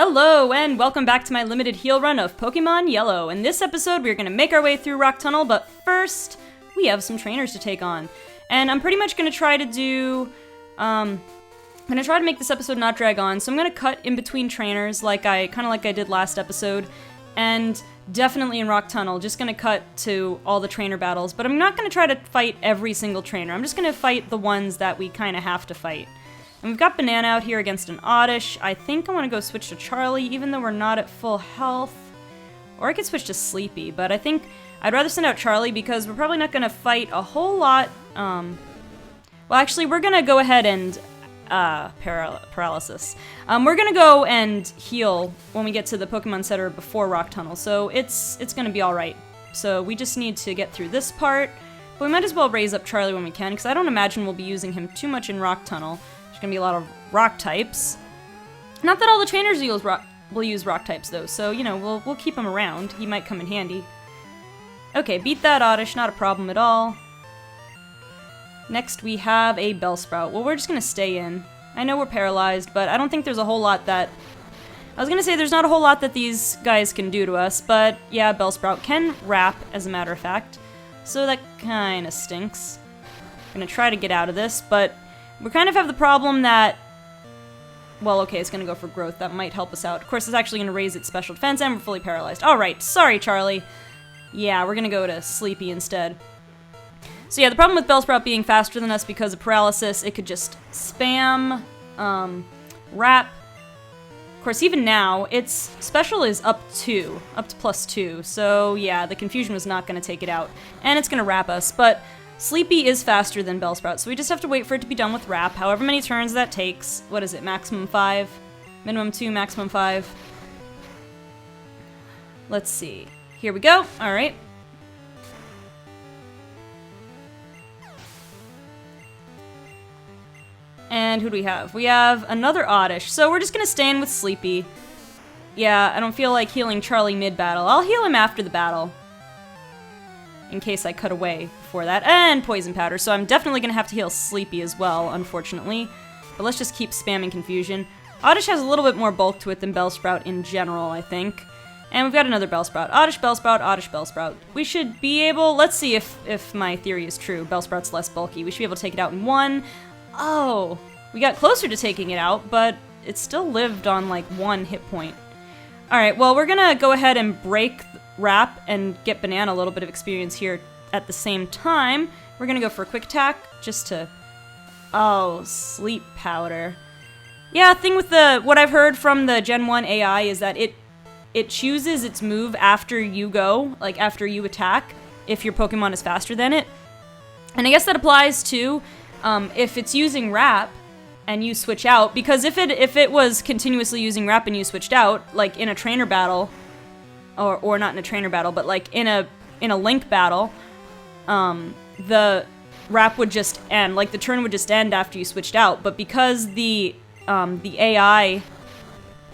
Hello, and welcome back to my limited heal run of Pokemon Yellow. In this episode, we're going to make our way through Rock Tunnel, but first, we have some trainers to take on. And I'm pretty much going to try to do, I'm going to try to make this episode not drag on, so I'm going to cut in between trainers, kind of like I did last episode, and definitely in Rock Tunnel, just going to cut to all the trainer battles, but I'm not going to try to fight every single trainer. I'm just going to fight the ones that we kind of have to fight. And we've got Banana out here against an Oddish. I think I want to go switch to Charlie, even though we're not at full health. Or I could switch to Sleepy, but I think I'd rather send out Charlie because we're probably not going to fight a whole lot. Well, actually, we're going to go ahead and... paralysis. We're going to go and heal when we get to the Pokemon Center before Rock Tunnel, so it's going to be alright. So we just need to get through this part, but we might as well raise up Charlie when we can, because I don't imagine we'll be using him too much in Rock Tunnel. Gonna be a lot of rock types. Not that all the trainers will use rock types though, so you know, we'll keep him around. He might come in handy. Okay, beat that Oddish, not a problem at all. Next we have a Bellsprout. Well, we're just gonna stay in. I know we're paralyzed, but I don't think there's a whole lot that... I was gonna say there's not a whole lot that these guys can do to us, but yeah, Bellsprout can wrap, as a matter of fact. So that kinda stinks. I'm gonna try to get out of this, but we kind of have the problem that, well, okay, it's going to go for growth. That might help us out. Of course, it's actually going to raise its special defense, and we're fully paralyzed. Alright, sorry, Charlie. Yeah, we're going to go to Sleepy instead. So yeah, the problem with Bellsprout being faster than us because of paralysis, it could just spam, wrap. Of course, even now, its special is up to +2. So yeah, the confusion was not going to take it out. And it's going to wrap us, but... Sleepy is faster than Bellsprout, so we just have to wait for it to be done with wrap, however many turns that takes. What is it, maximum 5? Minimum 2, maximum 5. Let's see. Here we go. Alright. And who do we have? We have another Oddish, so we're just gonna stay in with Sleepy. Yeah, I don't feel like healing Charlie mid-battle. I'll heal him after the battle, in case I cut away before that. And Poison Powder, so I'm definitely going to have to heal Sleepy as well, unfortunately. But let's just keep spamming Confusion. Oddish has a little bit more bulk to it than Bellsprout in general, I think. And we've got another Bellsprout. Oddish, Bellsprout, Oddish, Bellsprout. We should be able... Let's see if my theory is true. Bellsprout's less bulky. We should be able to take it out in one. Oh, we got closer to taking it out, but it still lived on, like, 1 hit point. Alright, well, we're gonna go ahead and break... Wrap and get Banana a little bit of experience here at the same time. We're gonna go for a quick attack just to... Oh, Sleep Powder. Yeah, thing with what I've heard from the Gen 1 AI is that it chooses its move after you go, like after you attack, if your Pokemon is faster than it. And I guess that applies to if it's using Wrap and you switch out, because if it was continuously using Wrap and you switched out, like in a trainer battle, or not in a trainer battle, but like in a link battle, the wrap would just end, like the turn would just end after you switched out. But because the AI...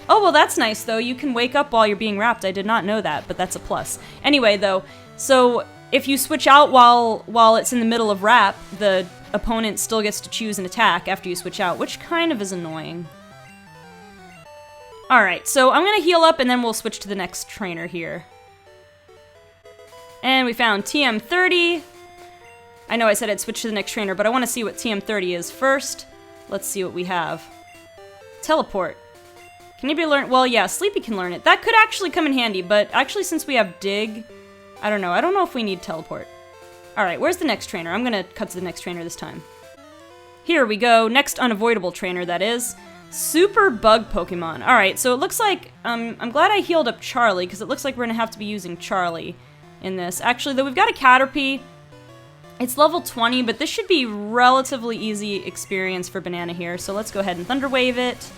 Oh, well, that's nice, though. You can wake up while you're being wrapped. I did not know that, but that's a plus. Anyway, though, so if you switch out while it's in the middle of wrap, the opponent still gets to choose an attack after you switch out, which kind of is annoying. Alright, so I'm gonna heal up and then we'll switch to the next trainer here. And we found TM30. I know I said I'd switch to the next trainer, but I want to see what TM30 is first. Let's see what we have. Teleport. Can anybody learn? Well, yeah, Sleepy can learn it. That could actually come in handy, but actually since we have Dig, I don't know if we need Teleport. Alright, where's the next trainer? I'm gonna cut to the next trainer this time. Here we go, next unavoidable trainer, that is. Super Bug Pokemon. Alright, so it looks like, I'm glad I healed up Charlie, because it looks like we're going to have to be using Charlie in this. Actually, though, we've got a Caterpie. It's level 20, but this should be relatively easy experience for Banana here, so let's go ahead and Thunder Wave it.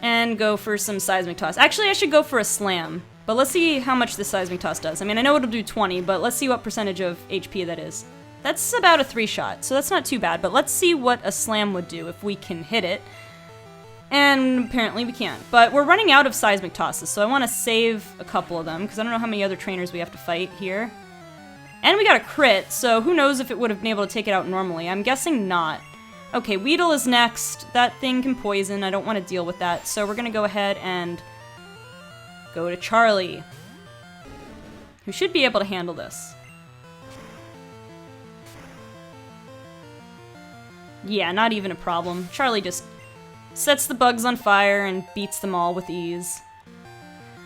And go for some Seismic Toss. Actually, I should go for a Slam, but let's see how much this Seismic Toss does. I mean, I know it'll do 20, but let's see what percentage of HP that is. That's about a 3-shot, so that's not too bad, but let's see what a Slam would do if we can hit it. And apparently we can't. But we're running out of Seismic Tosses, so I want to save a couple of them, because I don't know how many other trainers we have to fight here. And we got a crit, so who knows if it would have been able to take it out normally. I'm guessing not. Okay, Weedle is next. That thing can poison. I don't want to deal with that. So we're going to go ahead and go to Charlie, who should be able to handle this. Yeah, not even a problem. Charlie just sets the bugs on fire and beats them all with ease.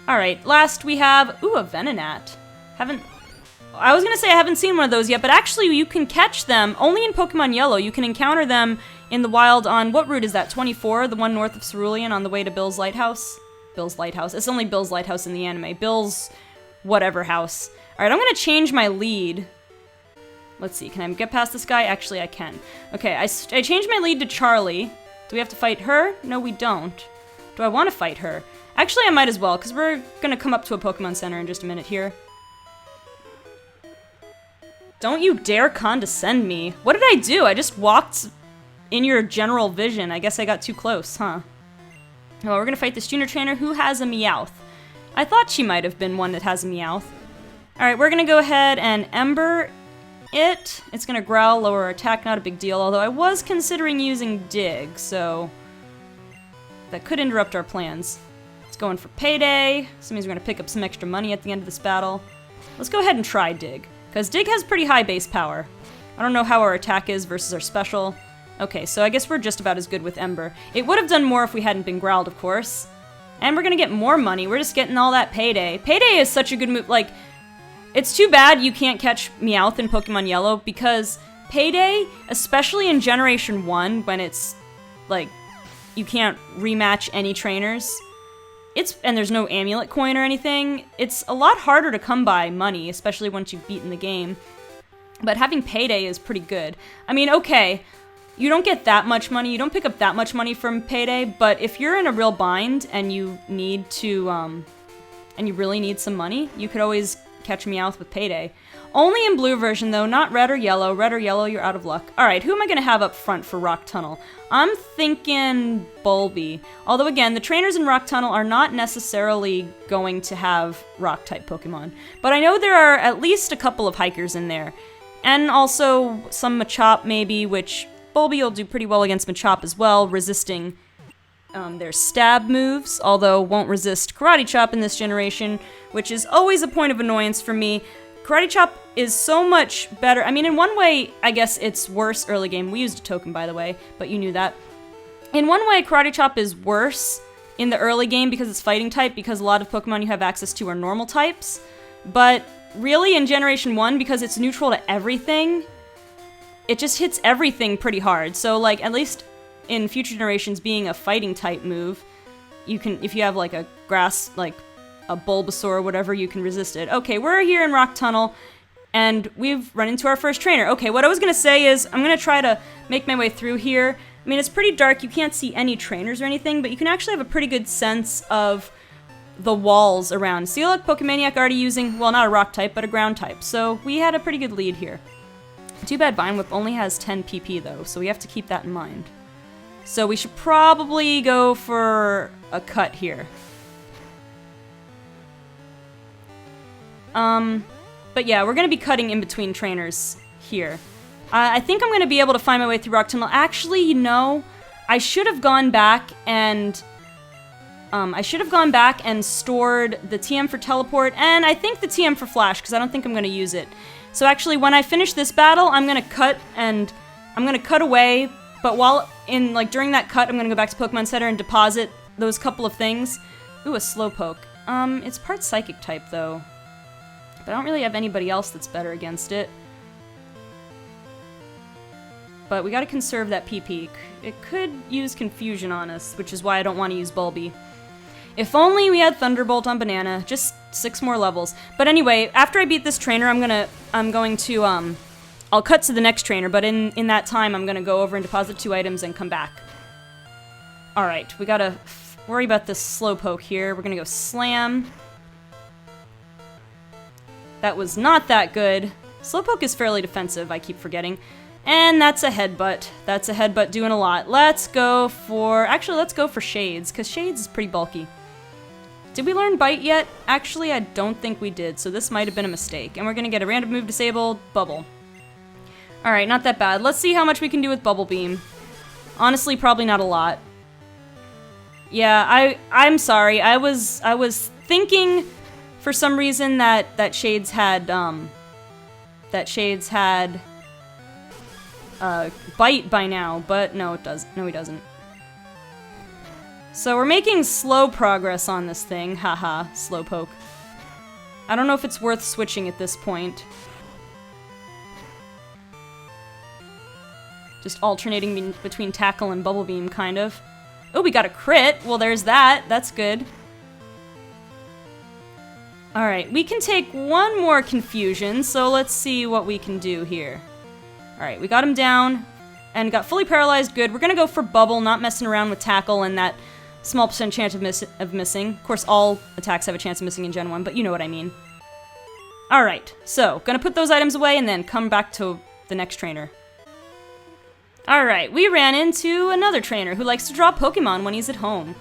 Alright, last we have... Ooh, a Venonat. I was gonna say I haven't seen one of those yet, but actually you can catch them only in Pokemon Yellow. You can encounter them in the wild on... What route is that? 24? The one north of Cerulean on the way to Bill's Lighthouse? Bill's Lighthouse. It's only Bill's Lighthouse in the anime. Bill's... whatever house. Alright, I'm gonna change my lead. Let's see, can I get past this guy? Actually, I can. Okay, I changed my lead to Charlie. Do we have to fight her? No, we don't. Do I want to fight her? Actually, I might as well, because we're going to come up to a Pokemon Center in just a minute here. Don't you dare condescend me. What did I do? I just walked in your general vision. I guess I got too close, huh? Well, we're going to fight this junior trainer who has a Meowth. I thought she might have been one that has a Meowth. Alright, we're going to go ahead and Ember it. It's going to growl, lower our attack, not a big deal, although I was considering using Dig, so that could interrupt our plans. It's going for Payday, so means we're going to pick up some extra money at the end of this battle. Let's go ahead and try Dig, because Dig has pretty high base power. I don't know how our attack is versus our special. Okay, so I guess we're just about as good with Ember. It would have done more if we hadn't been growled, of course. And we're going to get more money. We're just getting all that Payday. Payday is such a good move. Like, it's too bad you can't catch Meowth in Pokemon Yellow, because Payday, especially in Generation 1, when it's, like, you can't rematch any trainers, and there's no amulet coin or anything, it's a lot harder to come by money, especially once you've beaten the game. But having Payday is pretty good. I mean, okay, you don't get that much money, you don't pick up that much money from Payday, but if you're in a real bind and you need to, and you really need some money, you could always catch Meowth with Payday. Only in blue version though, not red or yellow. Red or yellow, you're out of luck. Alright, who am I gonna have up front for Rock Tunnel? I'm thinking Bulby. Although again, the trainers in Rock Tunnel are not necessarily going to have Rock-type Pokemon. But I know there are at least a couple of Hikers in there. And also some Machop maybe, which Bulby will do pretty well against Machop as well, resisting their stab moves, although won't resist Karate Chop in this generation, which is always a point of annoyance for me. Karate Chop is so much better. I mean, in one way, I guess it's worse early game. We used a token, by the way, but you knew that. In one way, Karate Chop is worse in the early game because it's fighting type, because a lot of Pokemon you have access to are normal types. But really, in Generation 1, because it's neutral to everything, it just hits everything pretty hard. So, like, at least in future generations, being a fighting type move, you can, if you have like a grass, like a Bulbasaur or whatever, you can resist it. Okay, we're here in Rock Tunnel, and we've run into our first trainer. Okay, what I was gonna say is, I'm gonna try to make my way through here. I mean, it's pretty dark, you can't see any trainers or anything, but you can actually have a pretty good sense of the walls around. See, look, Pokemaniac already using, well, not a rock type, but a ground type, so we had a pretty good lead here. Too bad Vine Whip only has 10 PP though, so we have to keep that in mind. So we should probably go for a cut here. But yeah, we're gonna be cutting in between trainers here. I think I'm gonna be able to find my way through Rock Tunnel. Actually, you know, I should have gone back and stored the TM for teleport, and I think the TM for flash, because I don't think I'm gonna use it. So actually, when I finish this battle, I'm gonna cut away, but while in, like, during that cut, I'm gonna go back to Pokemon Center and deposit those couple of things. Ooh, a Slowpoke. It's part Psychic type, though. But I don't really have anybody else that's better against it. But we gotta conserve that PP. It could use Confusion on us, which is why I don't want to use Bulby. If only we had Thunderbolt on Banana. Just 6 more levels. But anyway, after I beat this trainer, I'll cut to the next trainer, but in that time, I'm gonna go over and deposit 2 items and come back. Alright, we gotta worry about this Slowpoke here. We're gonna go Slam. That was not that good. Slowpoke is fairly defensive, I keep forgetting. And that's a Headbutt. That's a Headbutt doing a lot. Let's go for Shades, because Shades is pretty bulky. Did we learn Bite yet? Actually, I don't think we did, so this might have been a mistake. And we're gonna get a random move disabled, Bubble. Alright, not that bad. Let's see how much we can do with Bubble Beam. Honestly, probably not a lot. Yeah, I'm sorry. I was thinking for some reason that Shades had Bite by now, but no, it does. No, he doesn't. So we're making slow progress on this thing. Haha, Slowpoke. I don't know if it's worth switching at this point. Just alternating between Tackle and Bubble Beam, kind of. Oh, we got a crit. Well, there's that. That's good. Alright, we can take one more Confusion, so let's see what we can do here. Alright, we got him down, and got fully paralyzed. Good. We're gonna go for Bubble, not messing around with Tackle and that small percent chance of missing. Of course, all attacks have a chance of missing in Gen 1, but you know what I mean. Alright, so, gonna put those items away and then come back to the next trainer. Alright, we ran into another trainer who likes to draw Pokemon when he's at home.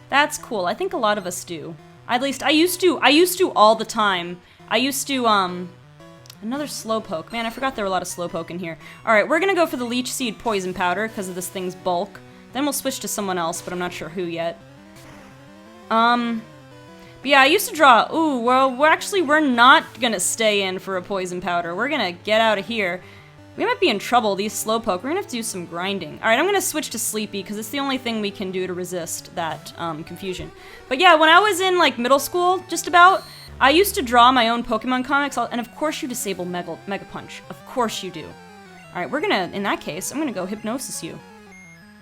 That's cool. I think a lot of us do. At least, I used to all the time. I used to, another Slowpoke. Man, I forgot there were a lot of Slowpoke in here. Alright, we're gonna go for the Leech Seed Poison Powder, because of this thing's bulk. Then we'll switch to someone else, but I'm not sure who yet. But yeah, I used to draw... Ooh, well, we're not gonna stay in for a Poison Powder. We're gonna get out of here. We might be in trouble, these Slowpoke. We're gonna have to do some grinding. Alright, I'm gonna switch to Sleepy, because it's the only thing we can do to resist that, confusion. But yeah, when I was in, like, middle school, just about, I used to draw my own Pokemon comics, and of course you disable Mega Punch. Of course you do. Alright, we're gonna, in that case, I'm gonna go Hypnosis you.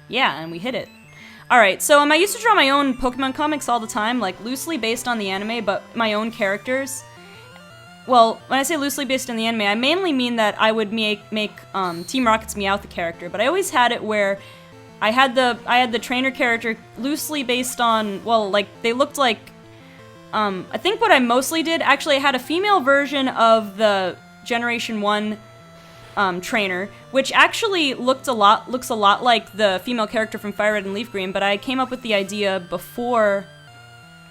Yeah, and we hit it. Alright, so I used to draw my own Pokemon comics all the time, like, loosely based on the anime, but my own characters. Well, when I say loosely based on the anime, I mainly mean that I would make Team Rocket's Meowth the character, but I always had it where I had the trainer character loosely based on, well, like, they looked like, I think what I mostly did, actually I had a female version of the Generation 1 trainer, which actually looks a lot like the female character from Fire Red and Leaf Green, but I came up with the idea before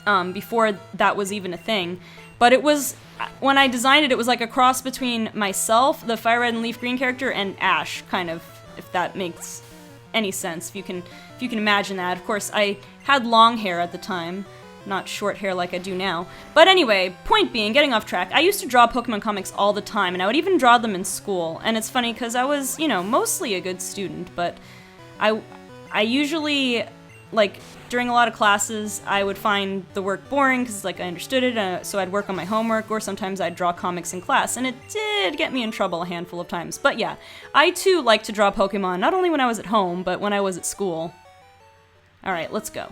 that was even a thing. But it was, when I designed it, it was like a cross between myself, the Fire Red and Leaf Green character, and Ash, kind of, if that makes any sense, if you can imagine that. Of course, I had long hair at the time, not short hair like I do now. But anyway, point being, getting off track, I used to draw Pokemon comics all the time, and I would even draw them in school. And it's funny, because I was, you know, mostly a good student, but I usually, like, during a lot of classes, I would find the work boring, because, like, I understood it, so I'd work on my homework, or sometimes I'd draw comics in class, and it did get me in trouble a handful of times. But yeah, I too like to draw Pokemon, not only when I was at home, but when I was at school. Alright, let's go.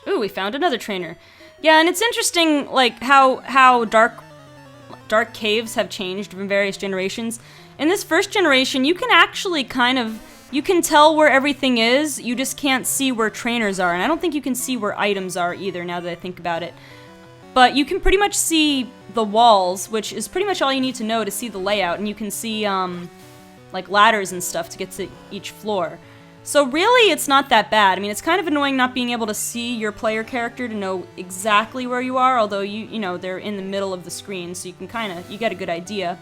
Ooh, we found another trainer. Yeah, and it's interesting, like, how dark caves have changed from various generations. In this first generation, you can actually kind of, you can tell where everything is, you just can't see where trainers are, and I don't think you can see where items are either, now that I think about it. But you can pretty much see the walls, which is pretty much all you need to know to see the layout, and you can see, like, ladders and stuff to get to each floor. So really, it's not that bad. I mean, it's kind of annoying not being able to see your player character to know exactly where you are, although you know, they're in the middle of the screen, so you can you get a good idea.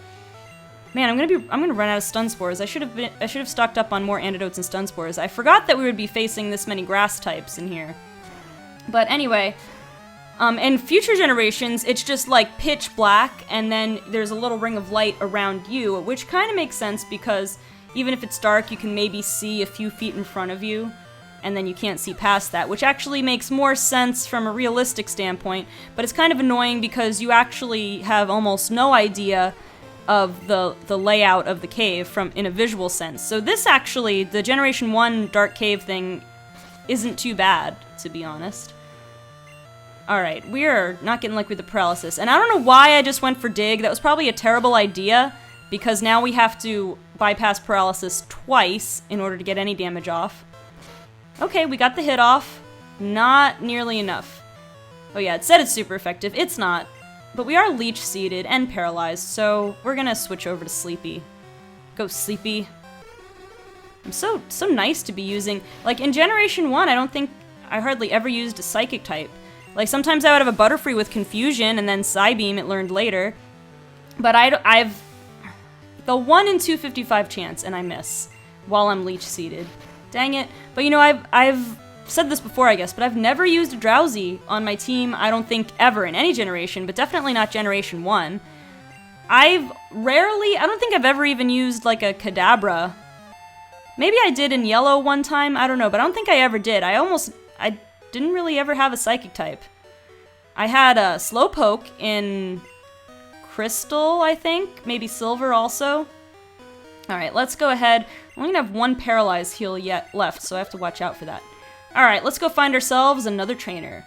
Man, I'm gonna run out of stun spores. I should have stocked up on more antidotes and stun spores. I forgot that we would be facing this many grass types in here. But anyway, in future generations, it's just like pitch black, and then there's a little ring of light around you, which kind of makes sense because even if it's dark, you can maybe see a few feet in front of you, and then you can't see past that, which actually makes more sense from a realistic standpoint, but it's kind of annoying because you actually have almost no idea of the layout of the cave in a visual sense. So this actually, the Generation 1 Dark Cave thing, isn't too bad, to be honest. Alright, we're not getting lucky with the paralysis, and I don't know why I just went for Dig. That was probably a terrible idea, because now we have to bypass paralysis twice in order to get any damage off. Okay, we got the hit off. Not nearly enough. Oh yeah, it said it's super effective. It's not. But we are leech-seeded and paralyzed, so we're gonna switch over to Sleepy. Go, Sleepy. I'm so nice to be using... Like, in Generation 1, I don't think I hardly ever used a Psychic type. Like, sometimes I would have a Butterfree with Confusion, and then Psybeam it learned later. But I've... The 1 in 255 chance, and I miss, while I'm leech-seeded. Dang it. But you know, I've said this before, I guess, but I've never used a Drowsy on my team, I don't think ever in any generation, but definitely not Generation 1. I don't think I've ever even used like a Kadabra. Maybe I did in Yellow one time, I don't know, but I don't think I ever did. I didn't really ever have a Psychic type. I had a Slowpoke in Crystal, I think, maybe Silver also. Alright, let's go ahead. I'm only gonna have one Paralyzed heal yet left, so I have to watch out for that. Alright, let's go find ourselves another trainer.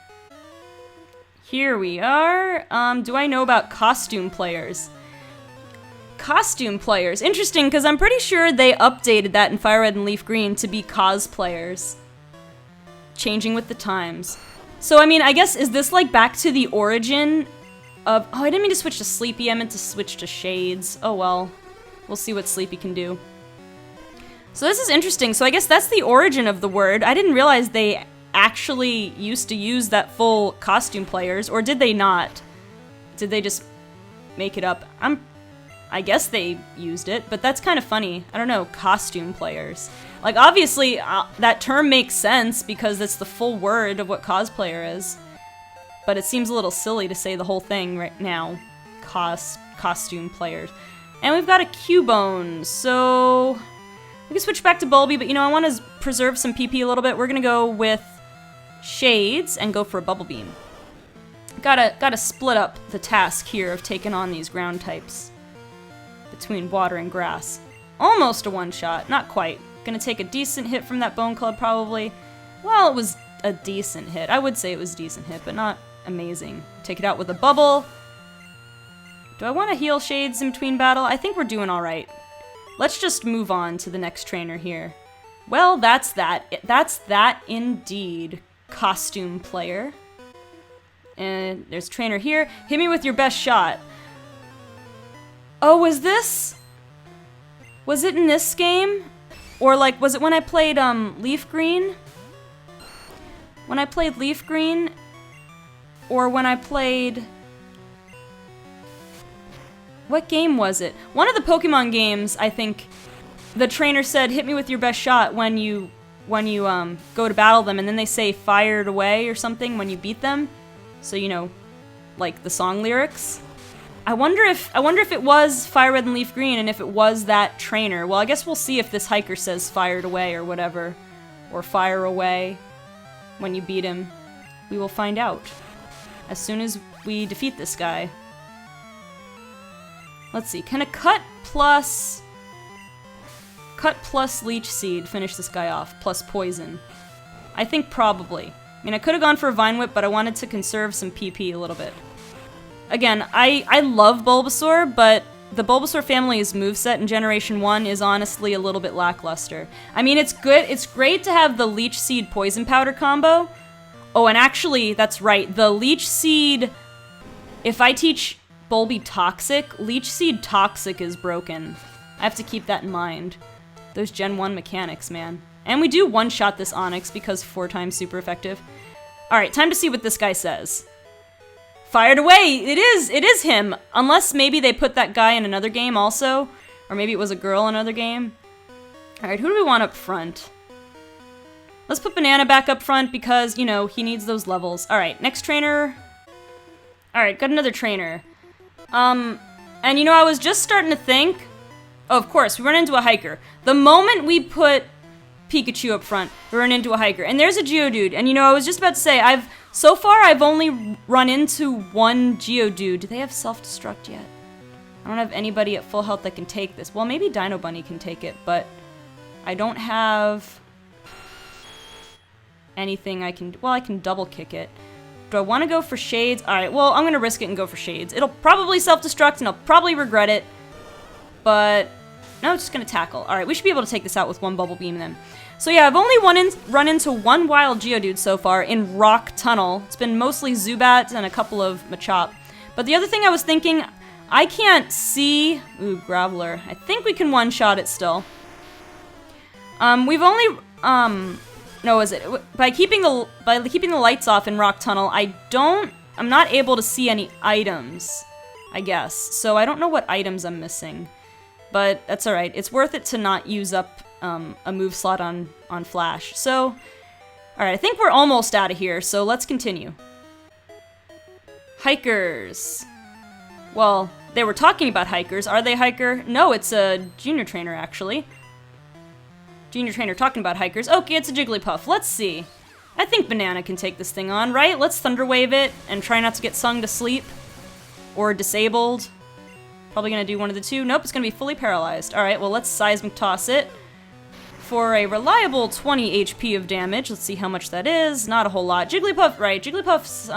Here we are. Do I know about costume players? Costume players. Interesting, because I'm pretty sure they updated that in Fire Red and Leaf Green to be cosplayers. Changing with the times. So, I mean, I guess, is this like back to the origin of... Oh, I didn't mean to switch to Sleepy, I meant to switch to Shades. Oh well. We'll see what Sleepy can do. So this is interesting. So I guess that's the origin of the word. I didn't realize they actually used to use that full costume players, or did they not? Did they just make it up? I guess they used it, but that's kind of funny. I don't know, costume players. Like, obviously, that term makes sense because it's the full word of what cosplayer is. But it seems a little silly to say the whole thing right now. Costume players. And we've got a Cubone, so... we can switch back to Bulby, but you know, I want to preserve some PP a little bit. We're gonna go with Shades and go for a Bubble Beam. Gotta split up the task here of taking on these ground types. Between water and grass. Almost a one-shot, not quite. Gonna take a decent hit from that Bone Club, probably. Well, it was a decent hit. I would say it was a decent hit, but not amazing. Take it out with a Bubble. Do I want to heal Shades in between battle? I think we're doing alright. Let's just move on to the next trainer here. Well, that's that. That's that indeed. Costume player. And there's a trainer here. Hit me with your best shot. Oh, was this? Was it in this game? Or like, was it when I played Leaf Green? When I played Leaf Green? Or when I played... what game was it? One of the Pokemon games, I think, the trainer said, hit me with your best shot when you go to battle them, and then they say fired away or something when you beat them. So, you know, like the song lyrics. I wonder if it was Fire Red and Leaf Green, and if it was that trainer. Well, I guess we'll see if this hiker says fired away or whatever. Or fire away when you beat him. We will find out as soon as we defeat this guy. Let's see, can a cut plus Leech Seed finish this guy off, plus Poison? I think probably. I mean, I could have gone for a Vine Whip, but I wanted to conserve some PP a little bit. Again, I love Bulbasaur, but the Bulbasaur family's moveset in Generation 1 is honestly a little bit lackluster. I mean, it's good, it's great to have the Leech Seed Poison Powder combo. Oh, and actually, that's right, the Leech Seed, if I teach Bulby Toxic, Leech Seed Toxic is broken. I have to keep that in mind. Those Gen 1 mechanics, man. And we do one-shot this Onix because 4 times super effective. Alright, time to see what this guy says. Fired away! It is him! Unless maybe they put that guy in another game also. Or maybe it was a girl in another game. Alright, who do we want up front? Let's put Banana back up front because, you know, he needs those levels. Alright, next trainer. Alright, got another trainer. And you know, I was just starting to think... Oh, of course, we run into a hiker. The moment we put Pikachu up front, we run into a hiker. And there's a Geodude. And you know, I was just about to say, so far I've only run into one Geodude. Do they have self-destruct yet? I don't have anybody at full health that can take this. Well, maybe Dino Bunny can take it, but I don't have anything I can... Well, I can double kick it. Do I want to go for Shades? Alright, well, I'm going to risk it and go for Shades. It'll probably self-destruct, and I'll probably regret it. But, no, it's just going to tackle. Alright, we should be able to take this out with one Bubble Beam then. So yeah, I've only run into one wild Geodude so far in Rock Tunnel. It's been mostly Zubat and a couple of Machop. But the other thing I was thinking, I can't see... Ooh, Graveler. I think we can one-shot it still. We've only... No, is it by keeping the lights off in Rock Tunnel? I'm not able to see any items, I guess. So I don't know what items I'm missing. but that's alright. It's worth it to not use up a move slot on Flash. So, alright, I think we're almost out of here, so let's continue. Hikers. Well, they were talking about hikers. Are they hiker? No, it's a junior trainer, actually. Junior trainer talking about hikers. Okay, it's a Jigglypuff. Let's see. I think Banana can take this thing on, right? Let's Thunder Wave it and try not to get sung to sleep. Or disabled. Probably gonna do one of the two. Nope, it's gonna be fully paralyzed. Alright, well, let's Seismic Toss it. For a reliable 20 HP of damage. Let's see how much that is. Not a whole lot. Jigglypuff, right. Jigglypuff's,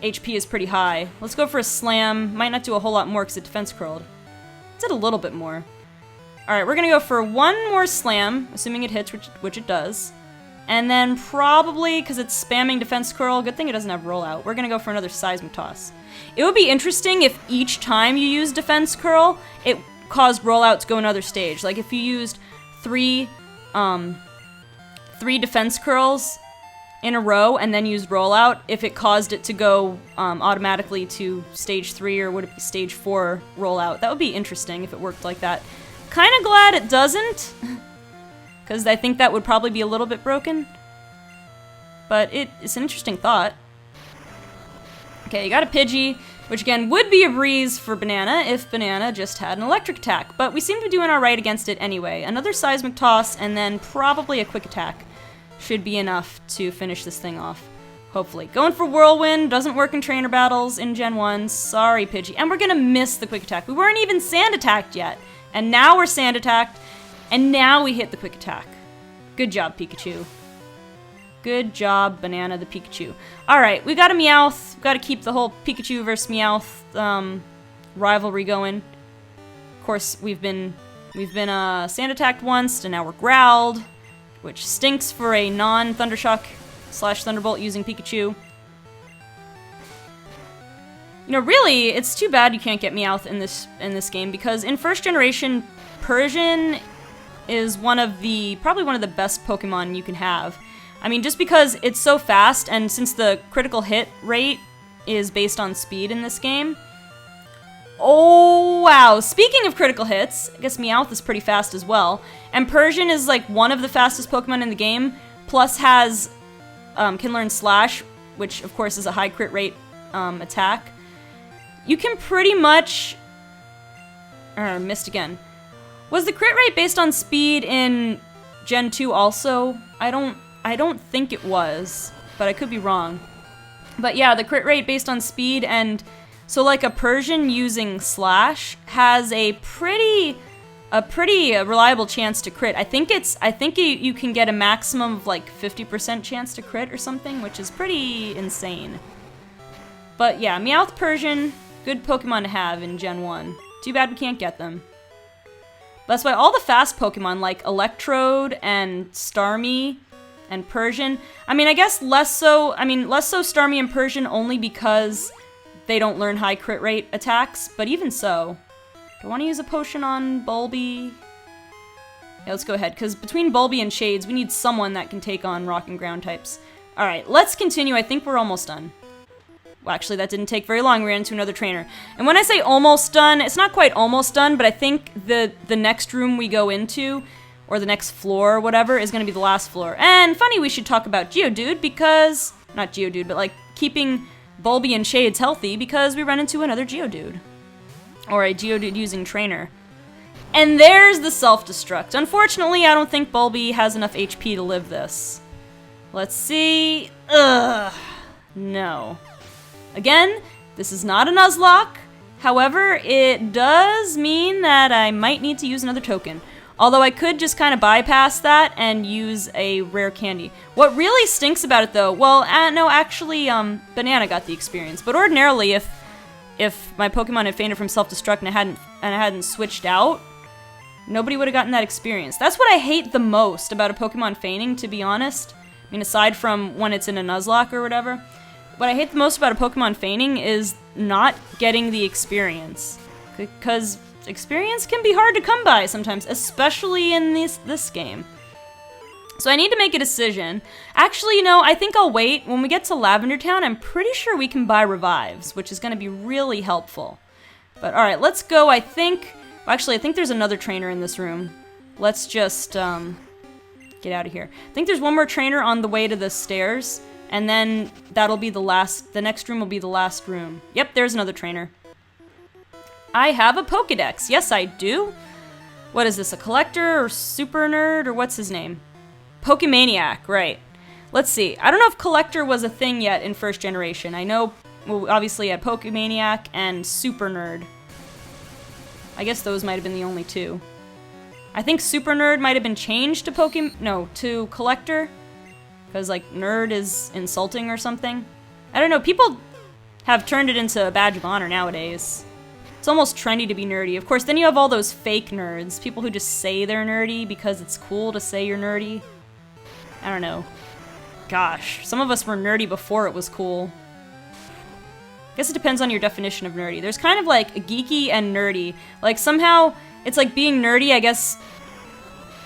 HP is pretty high. Let's go for a Slam. Might not do a whole lot more because it Defense Curled. It did a little bit more. Alright, we're gonna go for one more Slam, assuming it hits, which it does. And then probably, because it's spamming Defense Curl, good thing it doesn't have Rollout, we're gonna go for another Seismic Toss. It would be interesting if each time you use Defense Curl, it caused Rollout to go another stage. Like if you used three Defense Curls in a row and then used Rollout, if it caused it to go automatically to stage 3 or would it be stage 4 Rollout. That would be interesting if it worked like that. Kinda glad it doesn't. Because I think that would probably be a little bit broken. But it's an interesting thought. Okay, you got a Pidgey, which again would be a breeze for Banana if Banana just had an electric attack. But we seem to be doing alright against it anyway. Another Seismic Toss and then probably a Quick Attack should be enough to finish this thing off. Hopefully. Going for Whirlwind, doesn't work in trainer battles in Gen 1. Sorry, Pidgey. And we're gonna miss the Quick Attack. We weren't even Sand Attacked yet. And now we're Sand Attacked. And now we hit the Quick Attack. Good job, Pikachu. Good job, Banana the Pikachu. Alright, we got a Meowth. Got to keep the whole Pikachu versus Meowth rivalry going. Of course, we've been Sand Attacked once, and now we're Growled, which stinks for a non-Thundershock / Thunderbolt using Pikachu. You know, really, it's too bad you can't get Meowth in this game, because in first generation, Persian is probably one of the best Pokemon you can have. I mean, just because it's so fast, and since the critical hit rate is based on speed in this game. Oh, wow. Speaking of critical hits, I guess Meowth is pretty fast as well. And Persian is like one of the fastest Pokemon in the game, plus has can learn Slash, which of course is a high crit rate attack. You can pretty much... missed again. Was the crit rate based on speed in Gen 2 also? I don't think it was, but I could be wrong. But yeah, the crit rate based on speed, and so like a Persian using Slash has a pretty reliable chance to crit. I think you can get a maximum of like 50% chance to crit or something, which is pretty insane. But yeah, Meowth Persian, good Pokemon to have in Gen 1. Too bad we can't get them. That's why all the fast Pokemon like Electrode and Starmie and Persian, I mean, I guess less so Starmie and Persian only because they don't learn high crit rate attacks, but even so. Do I want to use a potion on Bulby? Yeah, let's go ahead, because between Bulby and Shades, we need someone that can take on Rock and Ground types. Alright, let's continue. I think we're almost done. Well, actually, that didn't take very long. We ran into another trainer. And when I say almost done, it's not quite almost done, but I think the next room we go into, or the next floor or whatever, is going to be the last floor. And funny we should talk about Geodude, because... Not Geodude, but like keeping Bulby and Shades healthy, because we run into another Geodude. Or a Geodude using trainer. And there's the self-destruct. Unfortunately, I don't think Bulby has enough HP to live this. Let's see... Ugh. No. Again, this is not a Nuzlocke. However, it does mean that I might need to use another token. Although I could just kind of bypass that and use a rare candy. What really stinks about it though, well, no, actually, Banana got the experience. But ordinarily, if my Pokemon had fainted from self-destruct and I hadn't switched out, nobody would have gotten that experience. That's what I hate the most about a Pokemon fainting, to be honest. I mean, aside from when it's in a Nuzlocke or whatever. What I hate the most about a Pokemon fainting is not getting the experience. Because experience can be hard to come by sometimes, especially in this game. So I need to make a decision. Actually, you know, I think I'll wait. When we get to Lavender Town, I'm pretty sure we can buy revives, which is going to be really helpful. But alright, let's go. I think Well, actually, I think there's another trainer in this room. Let's just, get out of here. I think there's one more trainer on the way to the stairs, and then that'll be the next room will be the last room. Yep, there's another trainer. I have a Pokédex. Yes, I do. What is this, a collector or super nerd, or what's his name? Pokemaniac, right. Let's see. I don't know if collector was a thing yet in first generation. I know, well, obviously, I had Pokemaniac and super nerd. I guess those might have been the only two. I think super nerd might have been changed to to collector. Because, like, nerd is insulting or something. I don't know, people have turned it into a badge of honor nowadays. It's almost trendy to be nerdy. Of course, then you have all those fake nerds. People who just say they're nerdy because it's cool to say you're nerdy. I don't know. Gosh, some of us were nerdy before it was cool. I guess it depends on your definition of nerdy. There's kind of like a geeky and nerdy. Like somehow, it's like being nerdy, I guess,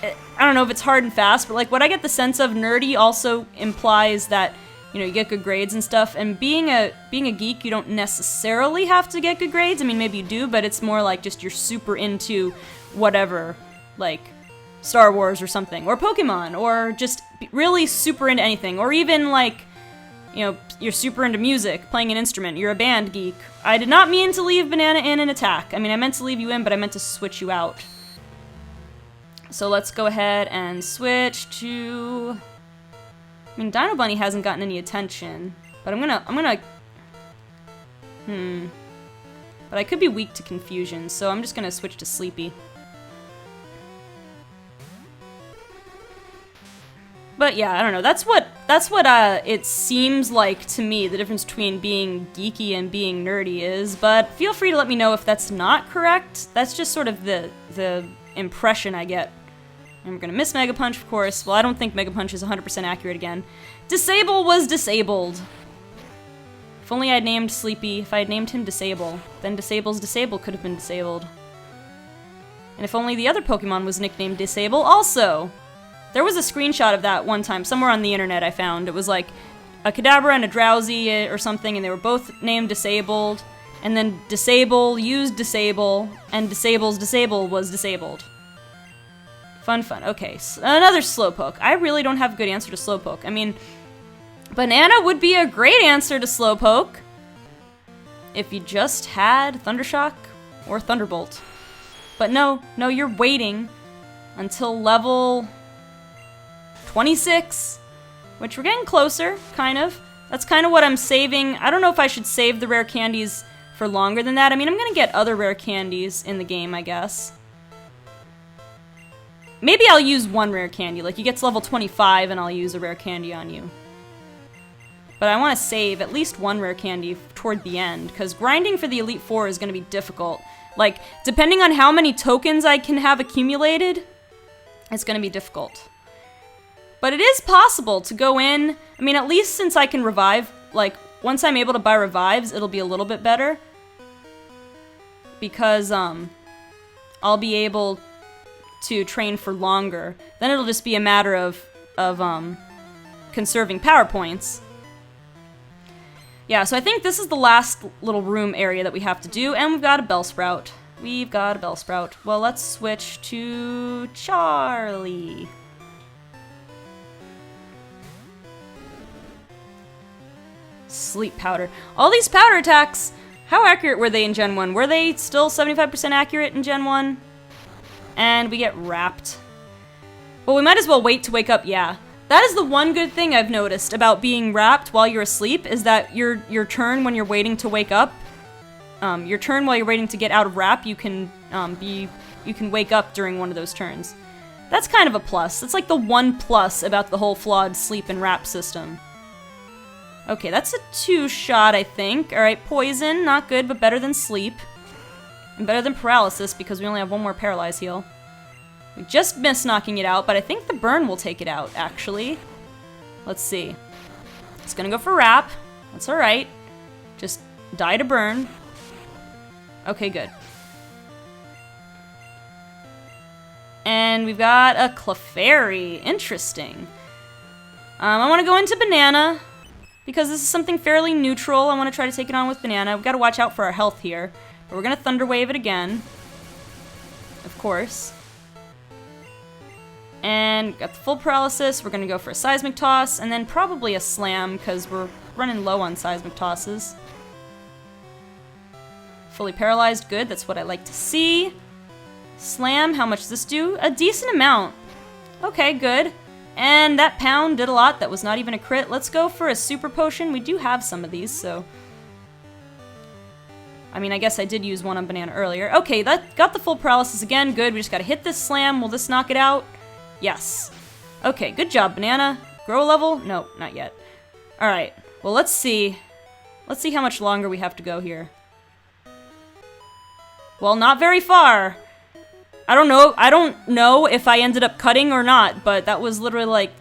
I don't know if it's hard and fast, but like what I get the sense of, nerdy also implies that, you know, you get good grades and stuff, and being a geek, you don't necessarily have to get good grades. I mean, maybe you do, but it's more like just you're super into whatever, like Star Wars or something, or Pokemon, or just really super into anything, or even like, you know, you're super into music, playing an instrument, you're a band geek. I did not mean to leave Banana in an attack. I mean, I meant to leave you in, but I meant to switch you out. So let's go ahead and switch to... I mean, Dino Bunny hasn't gotten any attention, but I'm gonna... But I could be weak to confusion, so I'm just gonna switch to Sleepy. But yeah, I don't know. That's what it seems like to me, the difference between being geeky and being nerdy is, but feel free to let me know if that's not correct. That's just sort of the impression I get. And we're gonna miss Mega Punch, of course. Well, I don't think Mega Punch is 100% accurate again. Disable was disabled. If only I'd named Sleepy, if I had named him Disable, then Disable's Disable could have been disabled. And if only the other Pokemon was nicknamed Disable also. There was a screenshot of that one time, somewhere on the internet I found. It was like a Kadabra and a Drowsy or something, and they were both named Disabled, and then Disable used Disable, and Disable's Disable was disabled. Fun, fun. Okay, so another Slowpoke. I really don't have a good answer to Slowpoke. I mean, Banana would be a great answer to Slowpoke if you just had Thundershock or Thunderbolt. But no, you're waiting until level 26, which we're getting closer, kind of. That's kind of what I'm saving. I don't know if I should save the rare candies for longer than that. I mean, I'm gonna get other rare candies in the game, I guess. Maybe I'll use one rare candy, like you get to level 25 and I'll use a rare candy on you. But I want to save at least one rare candy toward the end, because grinding for the Elite Four is going to be difficult. Like, depending on how many tokens I can have accumulated, it's going to be difficult. But it is possible to go in, I mean, at least since I can revive, like, once I'm able to buy revives, it'll be a little bit better. Because, I'll be able to train for longer. Then it'll just be a matter of conserving power points. Yeah, so I think this is the last little room area that we have to do, and we've got a Bellsprout. We've got a Bellsprout. Well, let's switch to Charlie. Sleep Powder. All these powder attacks, how accurate were they in Gen 1? Were they still 75% accurate in Gen 1? And we get wrapped. Well, we might as well wait to wake up, yeah. That is the one good thing I've noticed about being wrapped while you're asleep, is that your turn when you're waiting to wake up, your turn while you're waiting to get out of wrap, you can wake up during one of those turns. That's kind of a plus. That's like the one plus about the whole flawed sleep and wrap system. Okay, that's a 2-shot, I think. Alright, poison, not good, but better than sleep. And better than paralysis, because we only have one more paralyze heal. We just missed knocking it out, but I think the burn will take it out, actually. Let's see. It's gonna go for wrap. That's alright. Just die to burn. Okay, good. And we've got a Clefairy. Interesting. I want to go into Banana, because this is something fairly neutral. I want to try to take it on with Banana. We've got to watch out for our health here. But we're going to Thunder Wave it again. of course. And got the full paralysis. We're gonna go for a seismic toss, and then probably a slam, because we're running low on seismic tosses. Fully paralyzed, good, that's what I like to see. Slam, how much does this do? A decent amount. Okay, good. And that pound did a lot, that was not even a crit. Let's go for a super potion. We do have some of these, so... I mean, I guess I did use one on Banana earlier. Okay, that got the full paralysis again, good. We just gotta hit this slam. Will this knock it out? Yes. Okay, good job, Banana. Grow a level? No, not yet. Alright, well let's see. Let's see how much longer we have to go here. Well, not very far. I don't know if I ended up cutting or not, but that was literally like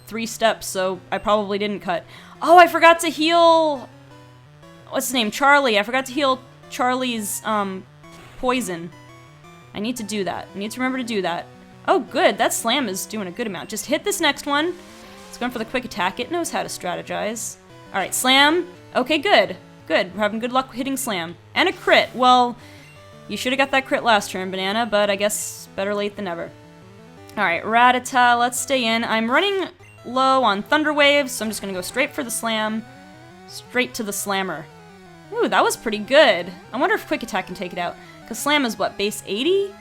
3 steps, so I probably didn't cut. Oh, I forgot to heal... What's his name? Charlie. I forgot to heal Charlie's, poison. I need to do that. I need to remember to do that. Oh, good. That slam is doing a good amount. Just hit this next one. It's going for the quick attack. It knows how to strategize. Alright, slam. Okay, good. Good. We're having good luck hitting slam. And a crit. Well, you should have got that crit last turn, Banana, but I guess better late than never. Alright, Rattata. Let's stay in. I'm running low on Thunder Waves, so I'm just going to go straight for the slam. Straight to the slammer. Ooh, that was pretty good. I wonder if quick attack can take it out. Because slam is what, base 80?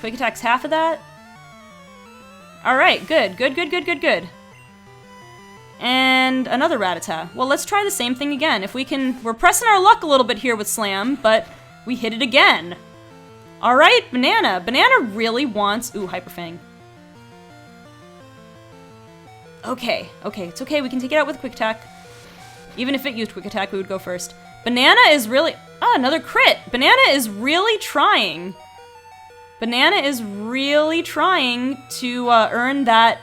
Quick attack's half of that? Alright, good. Good, good, good, good, good. And another Rattata. Well, let's try the same thing again. If we can... We're pressing our luck a little bit here with slam, but we hit it again. Alright, Banana. Banana really wants... Ooh, Hyper Fang. Okay, okay, it's okay. We can take it out with quick attack. Even if it used quick attack, we would go first. Banana is really... Oh, another crit! Banana is really trying. Banana is really trying to earn that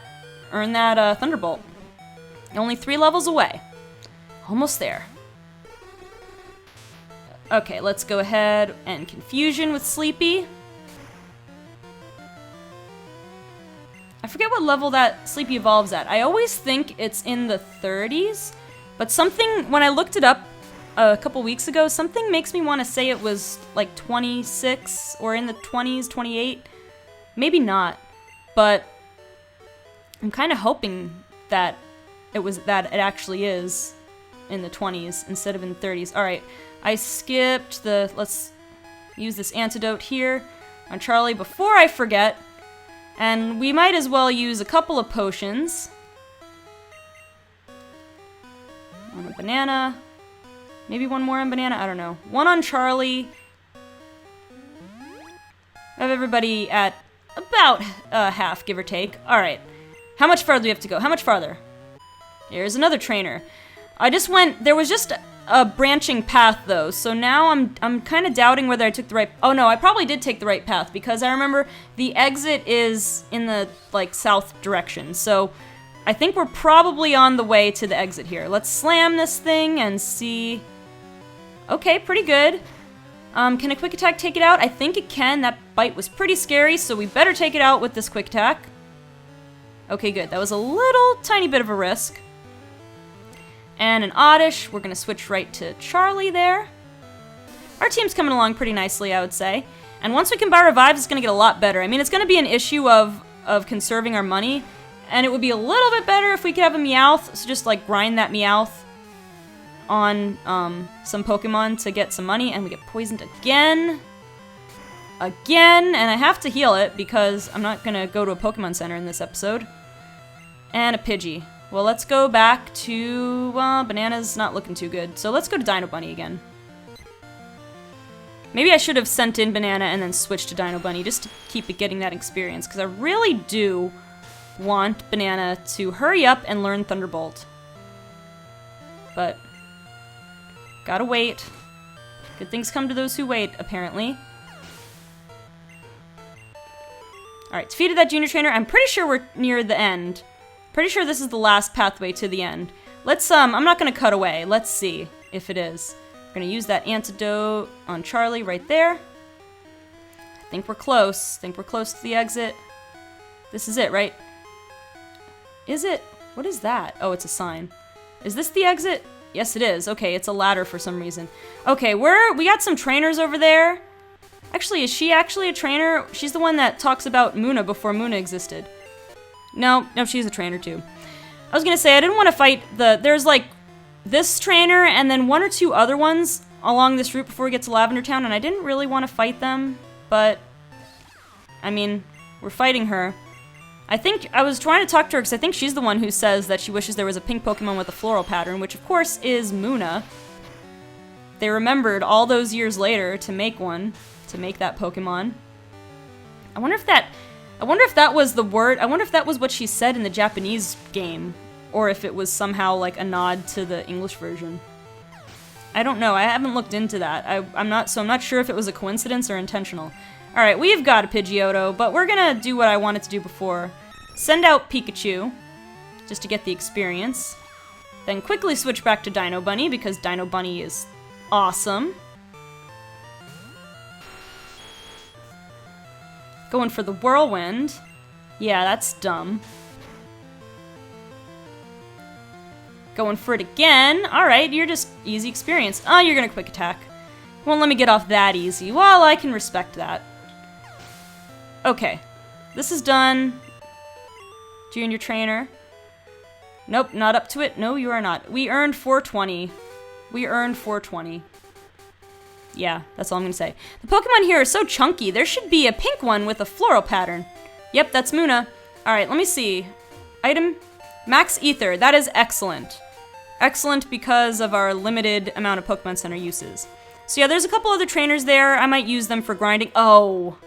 Thunderbolt. Only 3 levels away. Almost there. Okay, let's go ahead and Confusion with Sleepy. I forget what level that Sleepy evolves at. I always think it's in the 30s, but something, when I looked it up a couple weeks ago, something makes me want to say it was like 26 or in the 20s, 28. Maybe not, but I'm kind of hoping that it actually is in the 20s instead of in the 30s. All right, I skipped the, let's use this antidote here on Charlie before I forget. And we might as well use a couple of potions. On a Banana. Maybe one more on Banana, I don't know. One on Charlie. I have everybody at about half, give or take. Alright. How much farther do we have to go? How much farther? Here's another trainer. I just went... There was just a branching path, though, so now I'm kind of doubting whether I took the right... Oh, no, I probably did take the right path, because I remember the exit is in the, like, south direction, so I think we're probably on the way to the exit here. Let's slam this thing and see... Okay, pretty good. Can a quick attack take it out? I think it can. That bite was pretty scary, so we better take it out with this quick attack. Okay, good. That was a little tiny bit of a risk. And an Oddish. We're going to switch right to Charlie there. Our team's coming along pretty nicely, I would say. And once we can buy revives, it's going to get a lot better. I mean, it's going to be an issue of conserving our money. And it would be a little bit better if we could have a Meowth. So just, like, grind that Meowth on some Pokemon to get some money. And we get poisoned again. Again. And I have to heal it because I'm not going to go to a Pokemon Center in this episode. And a Pidgey. Well, let's go back to... Banana's not looking too good. So let's go to Dino Bunny again. Maybe I should have sent in Banana and then switched to Dino Bunny just to keep it getting that experience. Because I really do want Banana to hurry up and learn Thunderbolt. But... gotta wait. Good things come to those who wait, apparently. Alright, defeated that junior trainer. I'm pretty sure we're near the end. Pretty sure this is the last pathway to the end. Let's, I'm not gonna cut away. Let's see if it is. We're gonna use that antidote on Charlie right there. I think we're close. I think we're close to the exit. This is it, right? Is it? What is that? Oh, it's a sign. Is this the exit? Yes, it is. Okay, it's a ladder for some reason. Okay, we got some trainers over there. Actually, is she actually a trainer? She's the one that talks about Muna before Muna existed. No, she's a trainer too. I was gonna say, I didn't want to fight there's like this trainer and then one or two other ones along this route before we get to Lavender Town, and I didn't really want to fight them, but I mean, we're fighting her. I think I was trying to talk to her because I think she's the one who says that she wishes there was a pink Pokemon with a floral pattern, which of course is Muna. They remembered all those years later to make one, to make that Pokemon. I wonder if that was the word, I wonder if that was what she said in the Japanese game, or if it was somehow like a nod to the English version. I don't know, I haven't looked into that. I'm not sure if it was a coincidence or intentional. Alright, we've got a Pidgeotto, but we're gonna do what I wanted to do before. Send out Pikachu, just to get the experience. Then quickly switch back to Dino Bunny, because Dino Bunny is awesome. Going for the Whirlwind. Yeah, that's dumb. Going for it again. Alright, you're just easy experience. Oh, you're gonna quick attack. Won't let me get off that easy. Well, I can respect that. Okay. This is done. Junior Trainer. Nope, not up to it. No, you are not. We earned 420. We earned 420. Yeah, that's all I'm gonna say. The Pokemon here are so chunky. There should be a pink one with a floral pattern. Yep, that's Muna. Alright, let me see. Item. Max Ether. That is excellent. Excellent because of our limited amount of Pokemon Center uses. So yeah, there's a couple other trainers there. I might use them for grinding. Oh,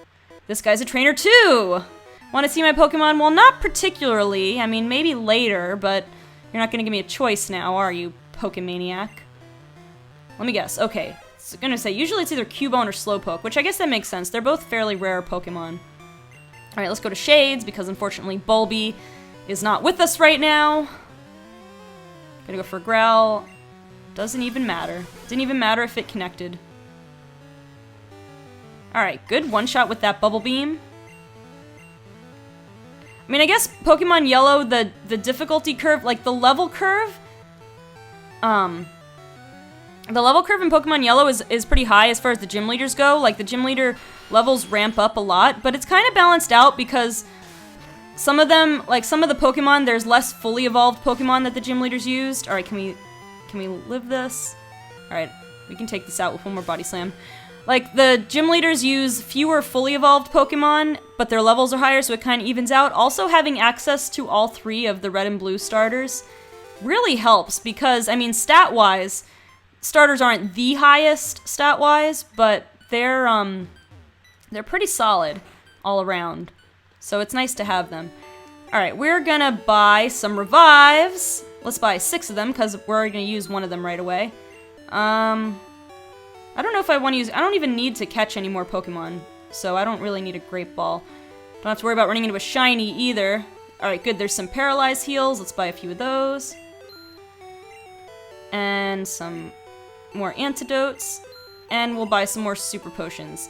this guy's a trainer too. Want to see my Pokemon? Well, not particularly. I mean, maybe later, but you're not gonna give me a choice now, are you, Pokemaniac? Let me guess. Okay. I was gonna say, usually it's either Cubone or Slowpoke, which I guess that makes sense. They're both fairly rare Pokemon. Alright, let's go to Shades, because unfortunately Bulby is not with us right now. Gonna go for Growl. Doesn't even matter. Didn't even matter if it connected. Alright, good one-shot with that Bubble Beam. I mean, I guess Pokemon Yellow, the difficulty curve, like the level curve, the level curve in Pokemon Yellow is pretty high as far as the gym leaders go. Like, the gym leader levels ramp up a lot, but it's kind of balanced out because some of them, like some of the Pokemon, there's less fully evolved Pokemon that the gym leaders used. Alright, can we live this? Alright, we can take this out with one more Body Slam. Like, the gym leaders use fewer fully evolved Pokemon, but their levels are higher, so it kind of evens out. Also, having access to all three of the red and blue starters really helps because, I mean, stat-wise, starters aren't the highest stat-wise, but they're pretty solid all around. So it's nice to have them. Alright, we're gonna buy some revives. Let's buy 6 of them, because we're already gonna use one of them right away. I don't know if I want to use... I don't even need to catch any more Pokemon, so I don't really need a Great Ball. Don't have to worry about running into a shiny either. Alright, good. There's some Paralyze heals. Let's buy a few of those. And some more antidotes. And we'll buy some more Super Potions.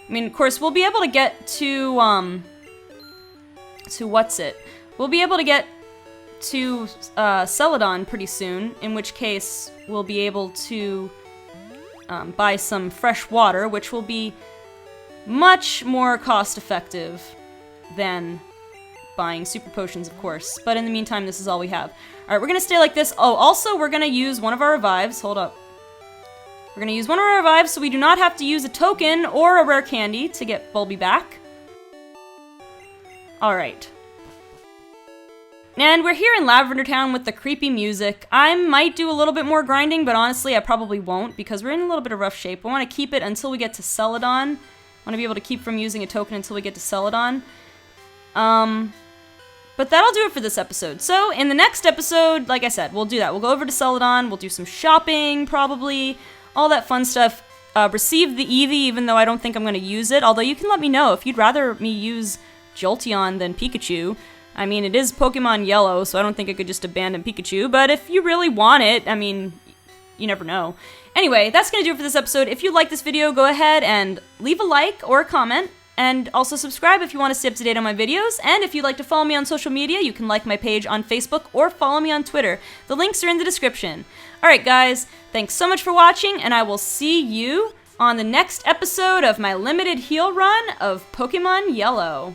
I mean, of course, we'll be able to get to We'll be able to get to Celadon pretty soon, in which case we'll be able to buy some fresh water, which will be much more cost-effective than buying Super Potions, of course. But in the meantime, this is all we have. Alright, we're gonna stay like this. Oh, also, we're gonna use one of our revives. Hold up. We're gonna use one of our revives so we do not have to use a token or a rare candy to get Bulby back. Alright. And we're here in Lavender Town with the creepy music. I might do a little bit more grinding, but honestly, I probably won't because we're in a little bit of rough shape. I want to keep it until we get to Celadon. I want to be able to keep from using a token until we get to Celadon. But that'll do it for this episode. So, in the next episode, like I said, we'll do that. We'll go over to Celadon, we'll do some shopping, probably, all that fun stuff. Receive the Eevee, even though I don't think I'm going to use it. Although you can let me know if you'd rather me use Jolteon than Pikachu. I mean, it is Pokemon Yellow, so I don't think I could just abandon Pikachu, but if you really want it, I mean, you never know. Anyway, that's gonna do it for this episode. If you like this video, go ahead and leave a like or a comment, and also subscribe if you want to stay up to date on my videos, and if you'd like to follow me on social media, you can like my page on Facebook or follow me on Twitter. The links are in the description. Alright guys, thanks so much for watching, and I will see you on the next episode of my limited heal run of Pokemon Yellow.